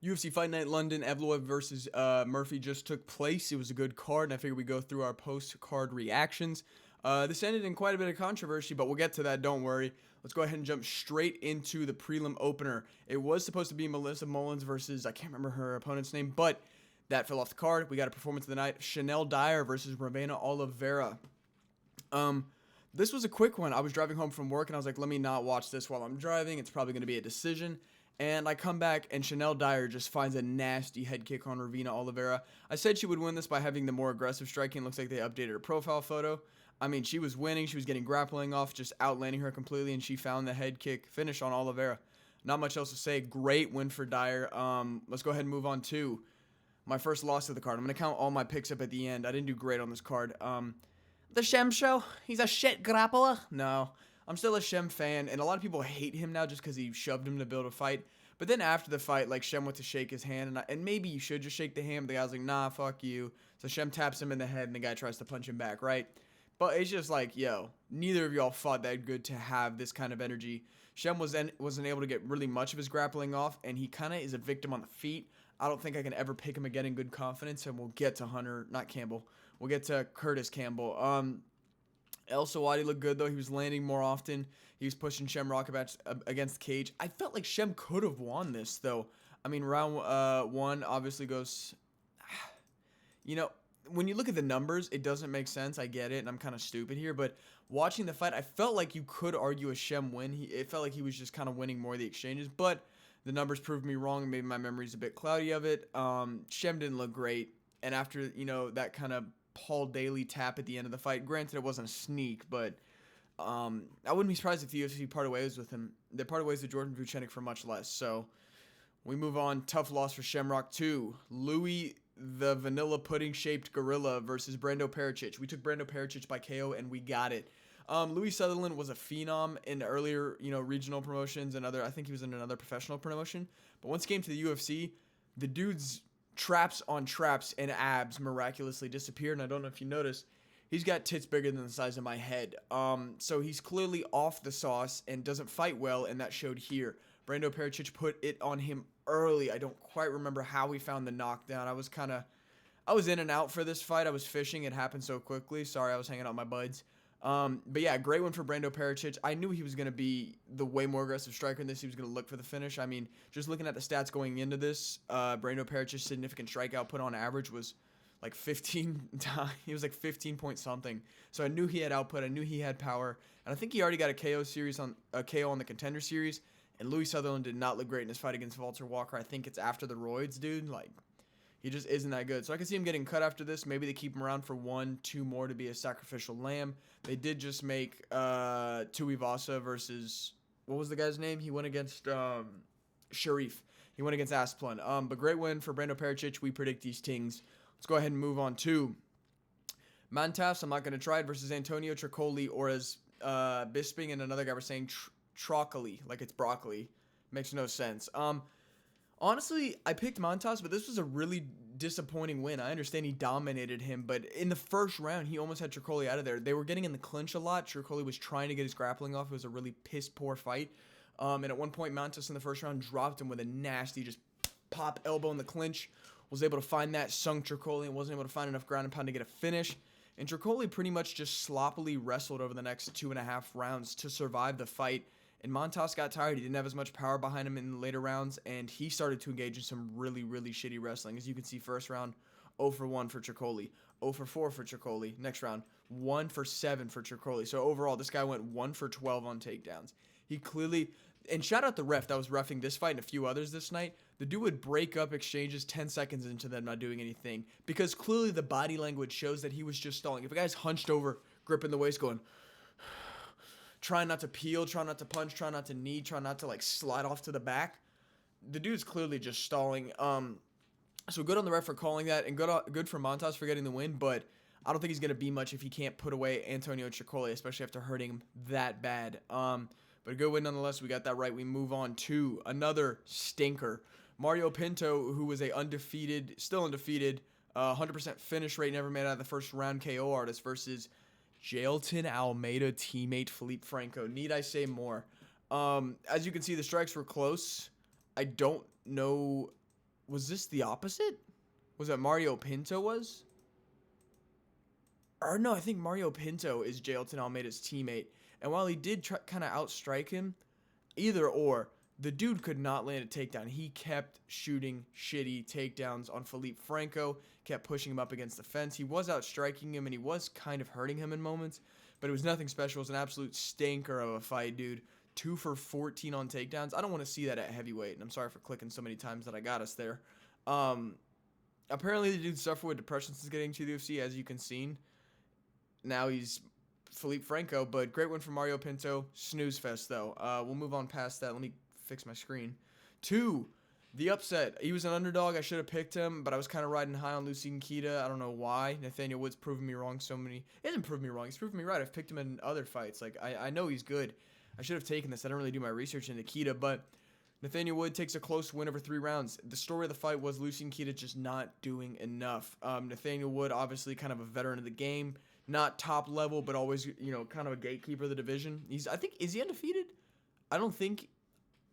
UFC Fight Night London, Evloev versus Murphy just took place. It was a good card, and I figured we'd go through our post-card reactions. This ended in quite a bit of controversy, but we'll get to that, don't worry. Let's go ahead and jump straight into the prelim opener. It was supposed to be Melissa Mullins versus, I can't remember her opponent's name, but that fell off the card. We got a performance of the night, Chanel Dyer versus Ravena Oliveira. This was a quick one. I was driving home from work, and I was like, let me not watch this while I'm driving. It's probably going to be a decision. And I come back, and Chanel Dyer just finds a nasty head kick on Ravena Oliveira. I said she would win this by having the more aggressive striking. Looks like they updated her profile photo. I mean, she was winning. She was getting grappling off, just outlanding her completely, and she found the head kick finish on Oliveira. Not much else to say. Great win for Dyer. Let's go ahead and move on to my first loss of the card. I'm going to count all my picks up at the end. I didn't do great on this card. The Shem Show? He's a shit grappler? No. I'm still a Shem fan, and a lot of people hate him now just because he shoved him to build a fight. But then after the fight, like, Shem went to shake his hand, and maybe you should just shake the hand, but the guy's like, nah, fuck you. So Shem taps him in the head, and the guy tries to punch him back, right? But it's just like, yo, neither of y'all fought that good to have this kind of energy. Shem wasn't able to get really much of his grappling off, and he kind of is a victim on the feet. I don't think I can ever pick him again in good confidence, and we'll get to We'll get to Curtis Campbell. El Sawadi looked good, though. He was landing more often. He was pushing Shem Rock against the cage. I felt like Shem could have won this, though. I mean, round one obviously goes... You know, when you look at the numbers, it doesn't make sense. I get it, and I'm kind of stupid here. But watching the fight, I felt like you could argue a Shem win. It felt like he was just kind of winning more of the exchanges. But the numbers proved me wrong. Maybe my memory's a bit cloudy of it. Shem didn't look great. And after, you know, that kind of Paul Daly tap at the end of the fight. Granted, it wasn't a sneak, but I wouldn't be surprised if the UFC parted ways with him. They parted ways with Jordan Vucenic for much less. So we move on. Tough loss for Shamrock 2. Louis the Vanilla Pudding-shaped Gorilla versus Brando Pericic. We took Brando Pericic by KO, and we got it. Louis Sutherland was a phenom in earlier, you know, regional promotions and other. I think he was in another professional promotion. But once he came to the UFC, the dude's traps on traps and abs miraculously disappeared, and I don't know if you noticed, he's got tits bigger than the size of my head. So he's clearly off the sauce and doesn't fight well, and that showed here. Brando Pericic put it on him early. I don't quite remember how he found the knockdown. I was in and out for this fight. I was fishing. It happened so quickly. Sorry, I was hanging out with my buds. But yeah, great one for Brando Pericic. I knew he was going to be the way more aggressive striker in this. He was going to look for the finish. I mean, just looking at the stats going into this, Brando Pericic's significant strikeout put on average was like 15 times. He was like 15 point something. So I knew he had output. I knew he had power. And I think he already got a KO on the Contender Series. And Louis Sutherland did not look great in his fight against Walter Walker. I think it's after the roids, dude. Like, he just isn't that good. So I can see him getting cut after this. Maybe they keep him around for 1-2 more to be a sacrificial lamb. They did just make Tuivasa versus, what was the guy's name? He went against Sharif. He went against Asplund. But great win for Brando Pericic. We predict these things. Let's go ahead and move on to Mantas. I'm not going to try it versus Antonio Tricoli, or as Bisping and another guy were saying, Trocoli, like it's broccoli. Makes no sense. Honestly, I picked Montas, but this was a really disappointing win. I understand he dominated him, but in the first round, he almost had Tricoli out of there. They were getting in the clinch a lot. Tricoli was trying to get his grappling off. It was a really piss-poor fight. And at one point, Montas in the first round dropped him with a nasty just pop elbow in the clinch. Was able to find that, sunk Tricoli, and wasn't able to find enough ground and pound to get a finish. And Tricoli pretty much just sloppily wrestled over the next 2.5 rounds to survive the fight. And Montas got tired. He didn't have as much power behind him in the later rounds, and he started to engage in some really, really shitty wrestling. As you can see, first round, 0 for 1 for Tricoli, 0 for 4 for Tricoli. Next round, 1 for 7 for Tricoli. So overall, this guy went 1 for 12 on takedowns. He clearly, and shout out the ref that was reffing this fight and a few others this night. The dude would break up exchanges 10 seconds into them not doing anything, because clearly the body language shows that he was just stalling. If a guy's hunched over, gripping the waist, going, trying not to peel, trying not to punch, trying not to knee, trying not to like slide off to the back, the dude's clearly just stalling. So good on the ref for calling that, and good for Montas for getting the win, but I don't think he's going to be much if he can't put away Antonio Tricoli, especially after hurting him that bad. But a good win nonetheless. We got that right. We move on to another stinker. Mario Pinto, who was still undefeated, 100% finish rate, never made out of the first round KO artist, versus Jailton Almeida teammate Felipe Franco. Need I say more? As you can see, the strikes were close. I don't know Was this the opposite? Was that Mario Pinto was? Or no, I think Mario Pinto is Jailton Almeida's teammate. And while he did kind of outstrike him, either or, the dude could not land a takedown. He kept shooting shitty takedowns on Felipe Franco, kept pushing him up against the fence. He was outstriking him, and he was kind of hurting him in moments, but it was nothing special. It was an absolute stinker of a fight, dude. 2 for 14 on takedowns. I don't want to see that at heavyweight, and I'm sorry for clicking so many times that I got us there. Apparently, the dude suffered with depression since getting to the UFC, as you can see. Now he's Felipe Franco, but great win for Mario Pinto. Snooze fest, though. We'll move on past that. Let me fix my screen. 2, the upset. He was an underdog. I should have picked him, but I was kind of riding high on Lucien Kita. I don't know why. Nathaniel Wood's proven me wrong so many. He hasn't proven me wrong. He's proven me right. I've picked him in other fights. Like, I know he's good. I should have taken this. I didn't really do my research into Kita, but Nathaniel Wood takes a close win over 3 rounds. The story of the fight was Lucien Kita just not doing enough. Nathaniel Wood, obviously kind of a veteran of the game. Not top level, but always, kind of a gatekeeper of the division. Is he undefeated? I don't think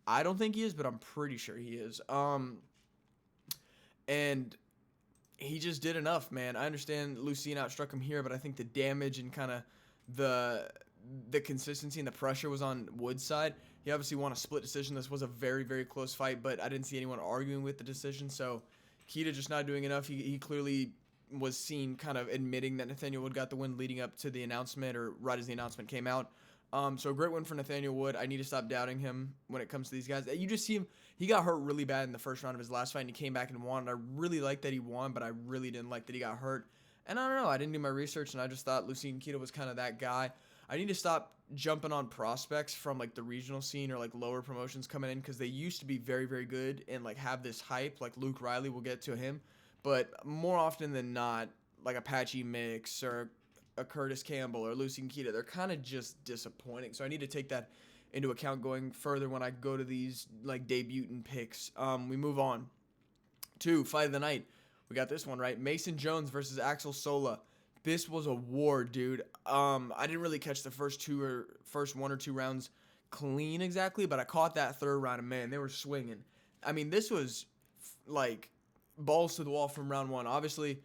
he is, but I'm pretty sure he is. And he just did enough, man. I understand Lucien outstruck him here, but I think the damage and kind of the consistency and the pressure was on Wood's side. He obviously won a split decision. This was a very, very close fight, but I didn't see anyone arguing with the decision. So Kita just not doing enough. He clearly was seen kind of admitting that Nathaniel Wood got the win leading up to the announcement, or right as the announcement came out. So a great win for Nathaniel Wood. I need to stop doubting him when it comes to these guys. You just see him, he got hurt really bad in the first round of his last fight, and he came back and won. I really like that he won, but I really didn't like that he got hurt. And I don't know, I didn't do my research, and I just thought Lucien Kita was kind of that guy. I need to stop jumping on prospects from like the regional scene or like lower promotions coming in, because they used to be very, very good and like have this hype. Like Luke Riley, we'll get to him. But more often than not, like Apache Mix or a Curtis Campbell or Lucien Kita, they're kind of just disappointing. So I need to take that into account going further when I go to these like debutant picks. We move on to fight of the night. We got this one right. Mason Jones versus Axel Sola. This was a war, dude. I didn't really catch the first 1 or 2 rounds clean exactly, but I caught that third round, and man, they were swinging. I mean, this was like balls to the wall from round 1. Obviously,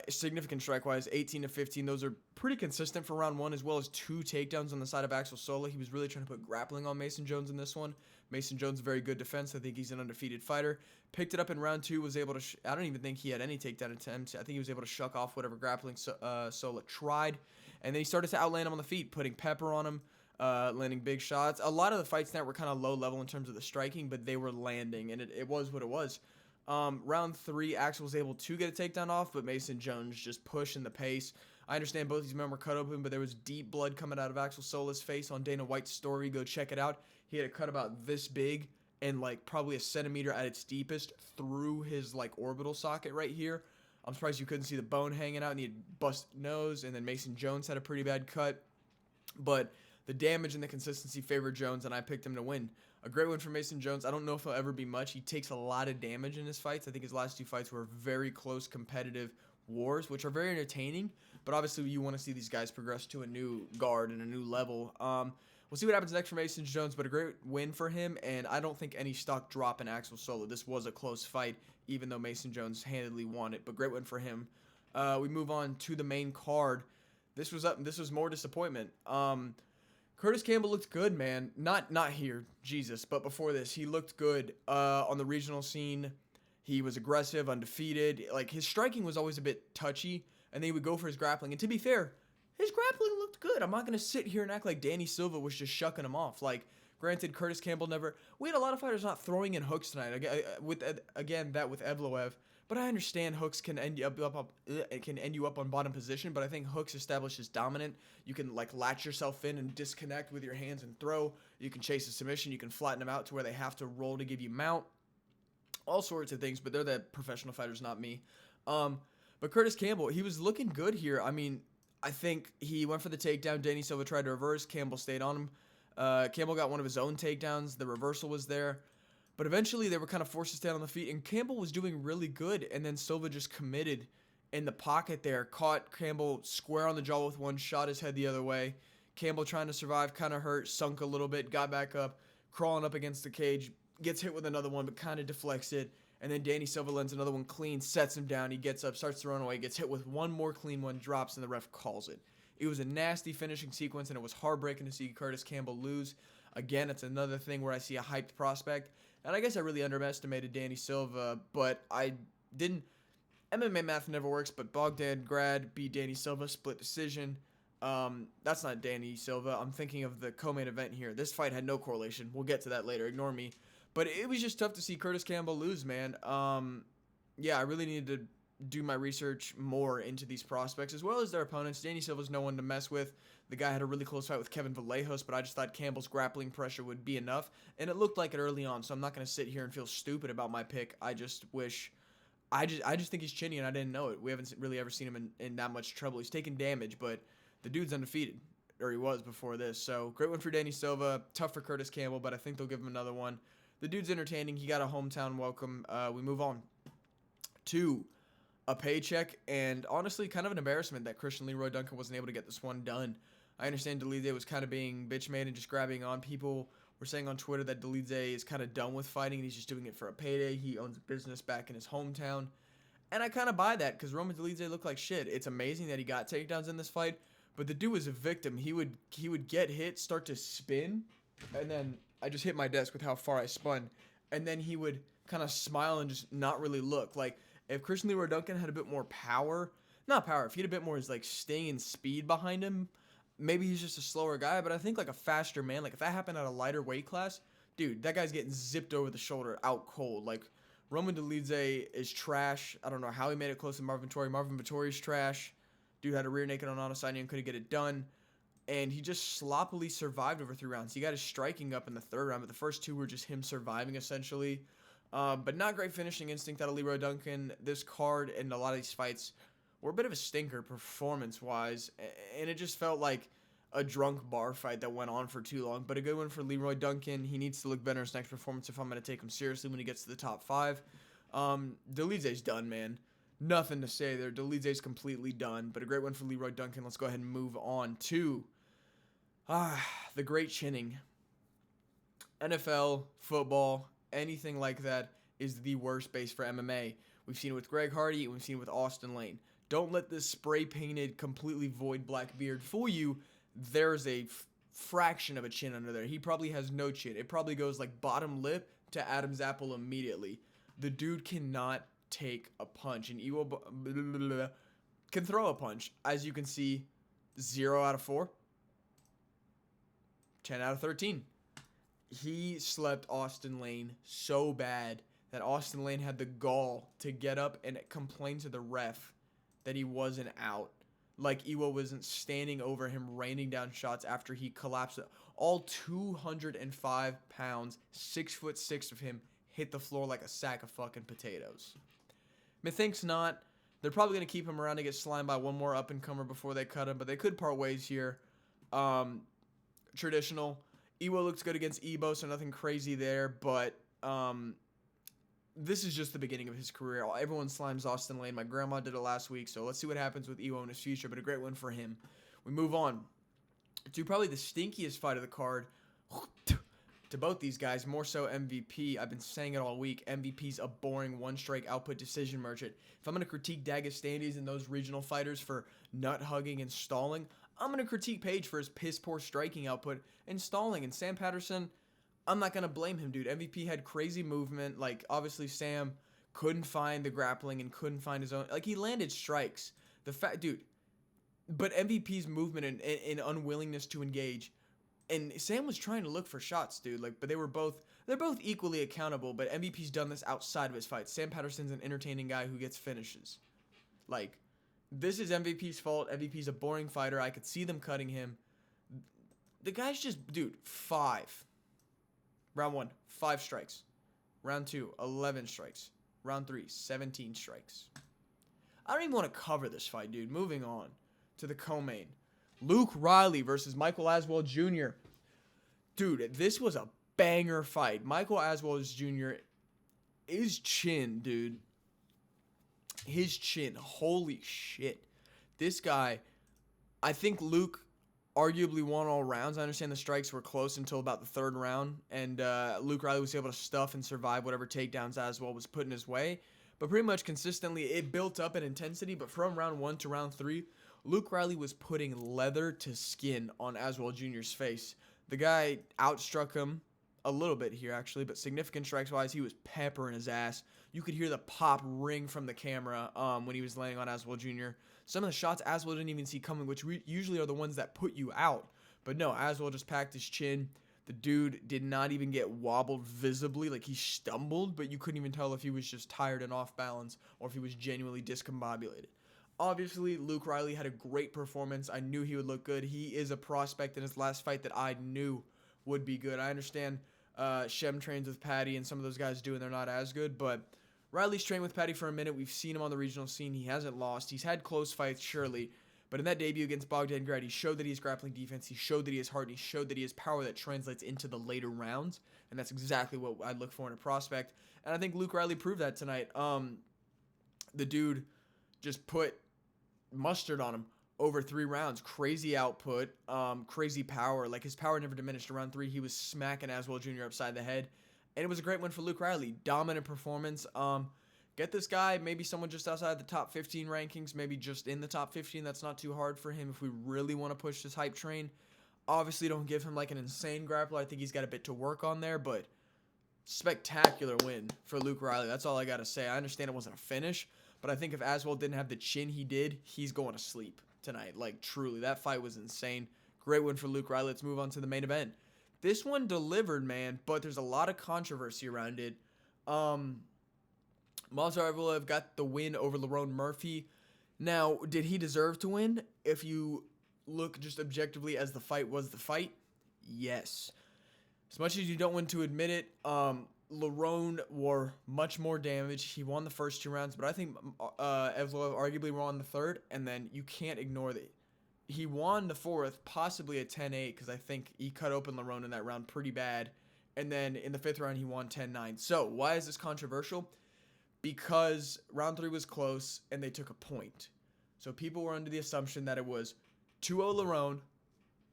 significant strike-wise, 18 to 15. Those are pretty consistent for round 1, as well as 2 takedowns on the side of Axel Sola. He was really trying to put grappling on Mason Jones in this one. Mason Jones, very good defense. I think he's an undefeated fighter. Picked it up in round 2, was able to, I don't even think he had any takedown attempts. I think he was able to shuck off whatever grappling Sola tried. And then he started to outland him on the feet, putting pepper on him, landing big shots. A lot of the fights now were kind of low level in terms of the striking, but they were landing, and it was what it was. Round 3, Axel was able to get a takedown off, but Mason Jones just pushing the pace. I understand both these men were cut open, but there was deep blood coming out of Axel Sola's face on Dana White's story. Go check it out. He had a cut about this big and like probably a centimeter at its deepest through his like orbital socket right here. I'm surprised you couldn't see the bone hanging out, and he had busted nose. And then Mason Jones had a pretty bad cut, but the damage and the consistency favored Jones, and I picked him to win. A great win for Mason Jones. I don't know if he'll ever be much. He takes a lot of damage in his fights. I think his last 2 fights were very close, competitive wars, which are very entertaining. But obviously, you want to see these guys progress to a new guard and a new level. We'll see what happens next for Mason Jones, but a great win for him, and I don't think any stock drop in Axel Sola. This was a close fight, even though Mason Jones handedly won it, but great win for him. We move on to the main card. This was more disappointment. Curtis Campbell looked good, man. Not here, Jesus, but before this, he looked good on the regional scene. He was aggressive, undefeated. Like, his striking was always a bit touchy, and then he would go for his grappling. And to be fair, his grappling looked good. I'm not going to sit here and act like Danny Silva was just shucking him off. Like, granted, Curtis Campbell never... We had a lot of fighters not throwing in hooks tonight. Again, that with Evloev. But I understand hooks can end you up on bottom position, but I think hooks establishes dominant. You can like latch yourself in and disconnect with your hands and throw. You can chase a submission. You can flatten them out to where they have to roll to give you mount. All sorts of things, but they're the professional fighters, not me. But Curtis Campbell, he was looking good here. I mean, I think he went for the takedown. Danny Silva tried to reverse. Campbell stayed on him. Campbell got one of his own takedowns. The reversal was there. But eventually they were kind of forced to stand on the feet, and Campbell was doing really good, and then Silva just committed in the pocket there, caught Campbell square on the jaw with one, shot his head the other way. Campbell trying to survive, kind of hurt, sunk a little bit, got back up, crawling up against the cage, gets hit with another one, but kind of deflects it, And then Danny Silva lands another one clean, sets him down. He gets up, starts throwing away, gets hit with one more clean one, drops, and the ref calls it. It was a nasty finishing sequence, and it was heartbreaking to see Curtis Campbell lose. Again, it's another thing where I see a hyped prospect. And I guess I really underestimated Danny Silva, but I didn't. MMA math never works, but Bogdan Grad beat Danny Silva, split decision. That's not Danny Silva. I'm thinking of the co-main event here. This fight had no correlation. We'll get to that later. Ignore me. But it was just tough to see Curtis Campbell lose, man. Yeah, I really needed to do my research more into these prospects, as well as their opponents. Danny Silva's no one to mess with. The guy had a really close fight with Kevin Vallejos, but I just thought Campbell's grappling pressure would be enough, and it looked like it early on, so I'm not going to sit here and feel stupid about my pick. I just think he's chinny, and I didn't know it. We haven't really ever seen him in that much trouble. He's taken damage, but the dude's undefeated, or he was before this. So great one for Danny Silva. Tough for Curtis Campbell, but I think they'll give him another one. The dude's entertaining. He got a hometown welcome. We move on to a paycheck, and honestly, kind of an embarrassment that Christian Leroy Duncan wasn't able to get this one done. I understand Dolidze was kind of being bitch-made and just grabbing on. People were saying on Twitter that Dolidze is kind of done with fighting and he's just doing it for a payday. He owns a business back in his hometown. And I kind of buy that because Roman Dolidze looked like shit. It's amazing that he got takedowns in this fight, but the dude was a victim. He would get hit, start to spin, and then I just hit my desk with how far I spun, and then he would kind of smile and just not really look. Like, if Christian Leroy Duncan had a bit more power, not power, if he had a bit more like sting and speed behind him, maybe he's just a slower guy, but I think like a faster man, like if that happened at a lighter weight class, dude, that guy's getting zipped over the shoulder out cold. Like, Roman Dolidze is trash. I don't know how he made it close to Marvin Vettori. Marvin Vettori's trash. Dude had a rear naked on Adesanya and couldn't get it done. And he just sloppily survived over 3 rounds. He got his striking up in the 3rd round, but the first 2 were just him surviving, essentially. But not great finishing instinct out of Leroy Duncan. This card and a lot of these fights were a bit of a stinker performance-wise, and it just felt like a drunk bar fight that went on for too long. But a good one for Leroy Duncan. He needs to look better in his next performance if I'm going to take him seriously when he gets to the top 5. Dolidze's done, man. Nothing to say there. Dolidze's completely done, but a great one for Leroy Duncan. Let's go ahead and move on to the great chinning. NFL, football, anything like that is the worst base for MMA. We've seen it with Greg Hardy, and we've seen it with Austin Lane. Don't let this spray-painted, completely void black beard fool you. There's a fraction of a chin under there. He probably has no chin. It probably goes like bottom lip to Adam's apple immediately. The dude cannot take a punch, and Iwo can throw a punch. As you can see, 0 out of 4. 10 out of 13. He slept Austin Lane so bad that Austin Lane had the gall to get up and complain to the ref that he wasn't out. Like Iwo wasn't standing over him, raining down shots after he collapsed. All 205 pounds, 6'6" of him hit the floor like a sack of fucking potatoes. Methinks not. They're probably going to keep him around to get slimed by one more up-and-comer before they cut him, but they could part ways here. Traditional. Iwo looks good against Ebo, so nothing crazy there, but this is just the beginning of his career. Everyone slimes Austin Lane. My grandma did it last week, so let's see what happens with Iwo in his future, but a great win for him. We move on to probably the stinkiest fight of the card. To both these guys, more so MVP. I've been saying it all week. MVP's a boring one-strike output decision merchant. If I'm going to critique Dagestandis and those regional fighters for nut-hugging and stalling, I'm going to critique Page for his piss-poor striking output and stalling. And Sam Patterson, I'm not going to blame him, dude. MVP had crazy movement. Like, obviously, Sam couldn't find the grappling and couldn't find his own. Like, he landed strikes. Dude. But MVP's movement and unwillingness to engage. And Sam was trying to look for shots, dude. Like, but they're both equally accountable. But MVP's done this outside of his fight. Sam Patterson's an entertaining guy who gets finishes. Like, this is MVP's fault. MVP's a boring fighter. I could see them cutting him. The guy's just, dude, 5. Round 1, 5 strikes. Round 2, 11 strikes. Round 3, 17 strikes. I don't even want to cover this fight, dude. Moving on to the co-main. Luke Riley versus Michael Aswell Jr. Dude, this was a banger fight. Michael Aswell Jr. His chin, dude. His chin. Holy shit. This guy, I think Luke arguably won all rounds. I understand the strikes were close until about the third round, and Luke Riley was able to stuff and survive whatever takedowns Aswell was put in his way. But pretty much consistently, it built up in intensity. But from round 1 to round 3, Luke Riley was putting leather to skin on Aswell Jr.'s face. The guy outstruck him a little bit here, actually, but significant strikes-wise, he was peppering his ass. You could hear the pop ring from the camera when he was landing on Aswell Jr. Some of the shots Aswell didn't even see coming, which usually are the ones that put you out. But no, Aswell just packed his chin. The dude did not even get wobbled visibly. Like, he stumbled, but you couldn't even tell if he was just tired and off balance or if he was genuinely discombobulated. Obviously, Luke Riley had a great performance. I knew he would look good. He is a prospect in his last fight that I knew would be good. I understand Shem trains with Patty and some of those guys do, and they're not as good, but Riley's trained with Patty for a minute. We've seen him on the regional scene. He hasn't lost. He's had close fights, surely, but in that debut against Bogdan, he showed that he has grappling defense. He showed that he has heart. And he showed that he has power that translates into the later rounds, and that's exactly what I'd look for in a prospect. And I think Luke Riley proved that tonight. The dude just put mustard on him over 3 rounds. Crazy output, crazy power. Like, his power never diminished. Around 3, he was smacking Aswell Jr. upside the head. And it was a great win for Luke Riley. Dominant performance. Get this guy, maybe someone just outside the top 15 rankings, maybe just in the top 15. That's not too hard for him if we really want to push this hype train. Obviously, don't give him like an insane grappler. I think he's got a bit to work on there, but spectacular win for Luke Riley. That's all I got to say. I understand it wasn't a finish, but I think if Aswell didn't have the chin he did, he's going to sleep tonight. Like, truly, that fight was insane. Great win for Luke Riley. Let's move on to the main event. This one delivered, man, but there's a lot of controversy around it. Movsar Evloev got the win over Lerone Murphy. Now, did he deserve to win? If you look just objectively as the fight was the fight, yes. As much as you don't want to admit it, Lerone wore much more damage. He won the first 2 rounds, but I think Evloev arguably won the third, and then you can't ignore that. He won the 4th, possibly a 10-8, because I think he cut open Lerone in that round pretty bad. And then in the 5th round, he won 10-9. So, why is this controversial? Because round 3 was close, and they took a point. So, people were under the assumption that it was 2-0 Lerone,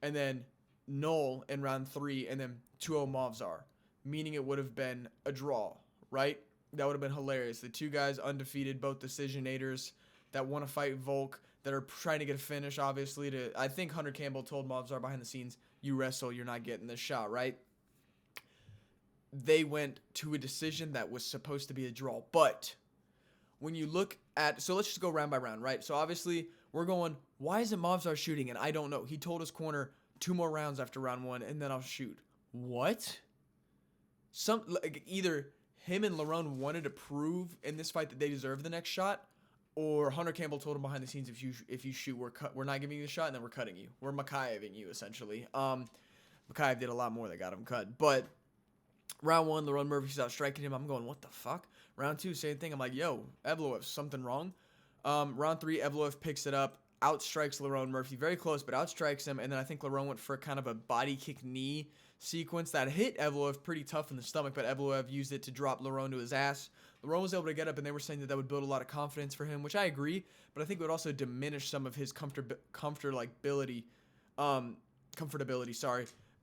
and then null in round 3, and then 2-0 Movsar. Meaning it would have been a draw, right? That would have been hilarious. The 2 guys undefeated, both decisionators that want to fight Volk, that are trying to get a finish, obviously. I think Hunter Campbell told Movsar behind the scenes, you wrestle, you're not getting this shot, right? They went to a decision that was supposed to be a draw. But when you look at, so let's just go round by round, right? So obviously we're going, why isn't Movsar shooting? And I don't know. He told his corner 2 more rounds after round 1, and then I'll shoot. What? Either him and Lerone wanted to prove in this fight that they deserve the next shot, or Hunter Campbell told him behind the scenes, if you shoot, we're not giving you the shot, and then we're cutting you. We're Makayeving you, essentially. Makayev did a lot more that got him cut. But round 1, Lerone Murphy's out striking him. I'm going, what the fuck? Round 2, same thing. I'm like, yo, Evloev, something wrong? Round 3, Evloev picks it up, outstrikes Lerone Murphy. Very close, but outstrikes him. And then I think Lerone went for kind of a body kick knee sequence that hit Evloev pretty tough in the stomach, but Evloev used it to drop Lerone to his ass. Lerone was able to get up, and they were saying that would build a lot of confidence for him, which I agree, but I think it would also diminish some of his comfortability,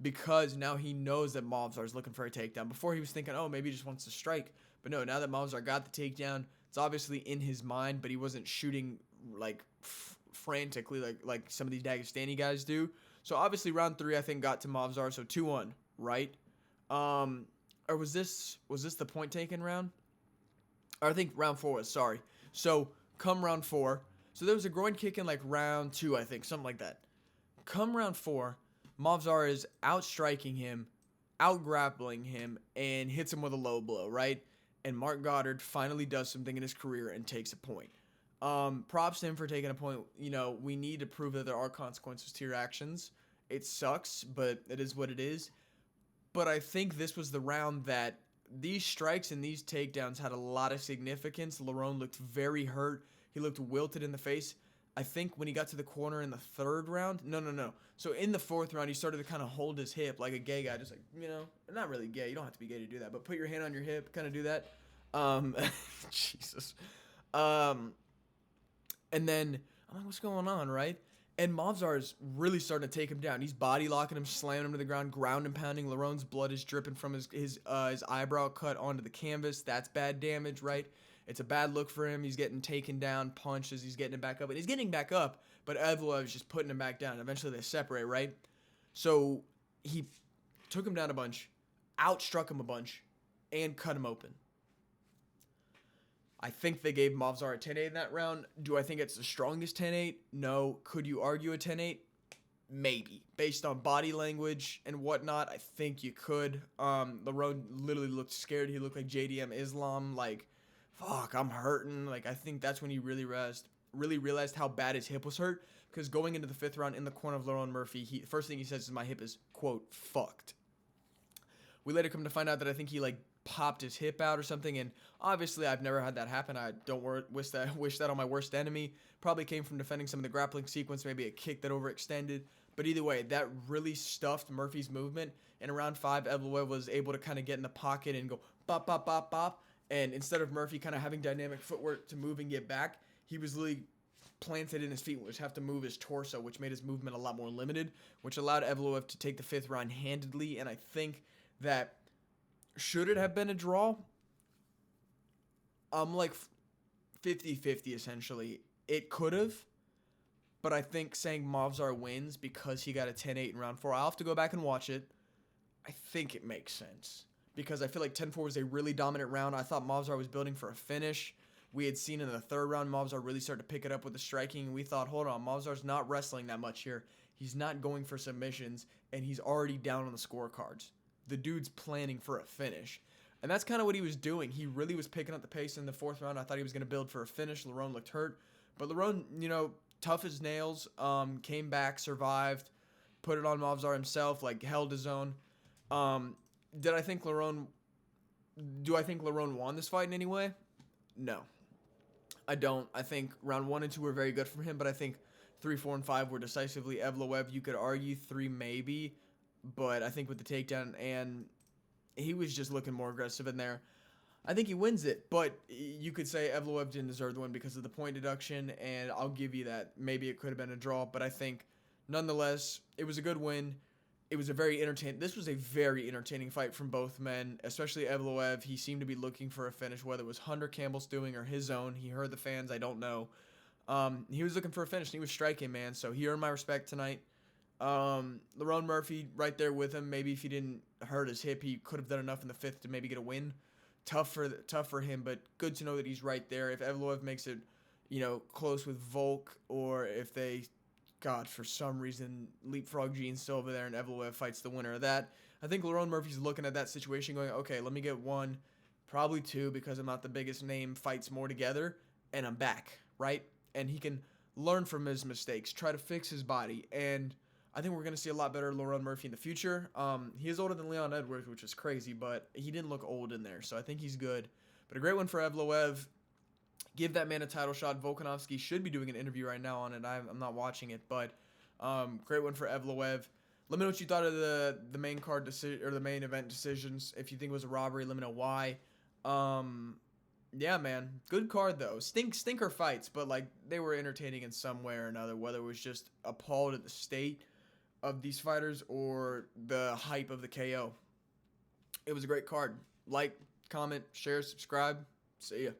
because now he knows that Movsar is looking for a takedown. Before he was thinking, oh, maybe he just wants to strike, but no, now that Movsar got the takedown, it's obviously in his mind, but he wasn't shooting like frantically like some of these Dagestani guys do. So obviously round 3 I think got to Movsar, so 2-1, right? Or was this the point taken round? Or I think round 4 was, sorry. So come round 4. So there was a groin kick in like round 2, I think, something like that. Come round 4, Movsar is outstriking him, out-grappling him, and hits him with a low blow, right? And Mark Goddard finally does something in his career and takes a point. Props to him for taking a point. You know, we need to prove that there are consequences to your actions. It sucks, but it is what it is. But I think this was the round that these strikes and these takedowns had a lot of significance. Lerone looked very hurt. He looked wilted in the face. I think when he got to the corner in the 3rd round, no. So in the 4th round, he started to kind of hold his hip like a gay guy, just like, you know, not really gay. You don't have to be gay to do that, but put your hand on your hip, kind of do that. Jesus. And then I'm like, what's going on, right? And Movsar is really starting to take him down. He's body locking him, slamming him to the ground, ground and pounding. Larone's blood is dripping from his eyebrow cut onto the canvas. That's bad damage, right? It's a bad look for him. He's getting taken down, punches. He's getting it back up. And he's getting back up, but Evloev is just putting him back down. Eventually they separate, right? So he took him down a bunch, outstruck him a bunch, and cut him open. I think they gave Movsar a 10-8 in that round. Do I think it's the strongest 10-8? No. Could you argue a 10-8? Maybe. Based on body language and whatnot, I think you could. Lerone literally looked scared. He looked like JDM Islam. Like, fuck, I'm hurting. Like, I think that's when he really realized how bad his hip was hurt. Because going into the 5th round in the corner of Lerone Murphy, first thing he says is my hip is, quote, fucked. We later come to find out that I think he, like, popped his hip out or something, and obviously I've never had that happen. I don't wish that on my worst enemy. Probably came from defending some of the grappling sequence, maybe a kick that overextended, but either way, that really stuffed Murphy's movement. In round 5, Evloev was able to kind of get in the pocket and go bop, bop, bop, bop, and instead of Murphy kind of having dynamic footwork to move and get back, he was really planted in his feet, which have to move his torso, which made his movement a lot more limited, which allowed Evloev to take the 5th round handedly, and I think that should it have been a draw? I'm like 50-50 essentially. It could have, but I think saying Movsar wins because he got a 10-8 in round 4. I'll have to go back and watch it. I think it makes sense because I feel like 10-4 was a really dominant round. I thought Movsar was building for a finish. We had seen in the 3rd round Movsar really started to pick it up with the striking. We thought, hold on, Movsar's not wrestling that much here. He's not going for submissions, and he's already down on the scorecards. The dude's planning for a finish. And that's kind of what he was doing. He really was picking up the pace in the 4th round. I thought he was going to build for a finish. Lerone looked hurt. But Lerone, tough as nails, came back, survived, put it on Movsar himself, like held his own. Do I think Lerone won this fight in any way? No. I don't. I think round 1 and 2 were very good for him, but I think 3, 4, and 5 were decisively Evloev. You could argue 3 maybe. But I think with the takedown, and he was just looking more aggressive in there. I think he wins it, but you could say Evloev didn't deserve the win because of the point deduction, and I'll give you that. Maybe it could have been a draw, but I think nonetheless, it was a good win. This was a very entertaining fight from both men, especially Evloev. He seemed to be looking for a finish, whether it was Hunter Campbell's doing or his own. He heard the fans, I don't know. He was looking for a finish, and he was striking, man, so he earned my respect tonight. Lerone Murphy right there with him. Maybe if he didn't hurt his hip, he could have done enough in the 5th to maybe get a win. Tough for him, but good to know that he's right there. If Evloev makes it, close with Volk, or if they, God, for some reason, leapfrog Gene's still over there and Evloev fights the winner of that, I think Lerone Murphy's looking at that situation going, okay, let me get 1, probably 2, because I'm not the biggest name, fights more together, and I'm back, right? And he can learn from his mistakes, try to fix his body, and I think we're going to see a lot better Lerone Murphy in the future. He is older than Leon Edwards, which is crazy, but he didn't look old in there, so I think he's good. But a great one for Evloev. Give that man a title shot. Volkanovski should be doing an interview right now on it. I'm not watching it, but great one for Evloev. Let me know what you thought of the main card decision or the main event decisions. If you think it was a robbery, let me know why. Yeah, man, good card though. Stinker fights, but like they were entertaining in some way or another. Whether it was just appalled at the state of these fighters or the hype of the KO. It was a great card. Like, comment, share, subscribe. See ya.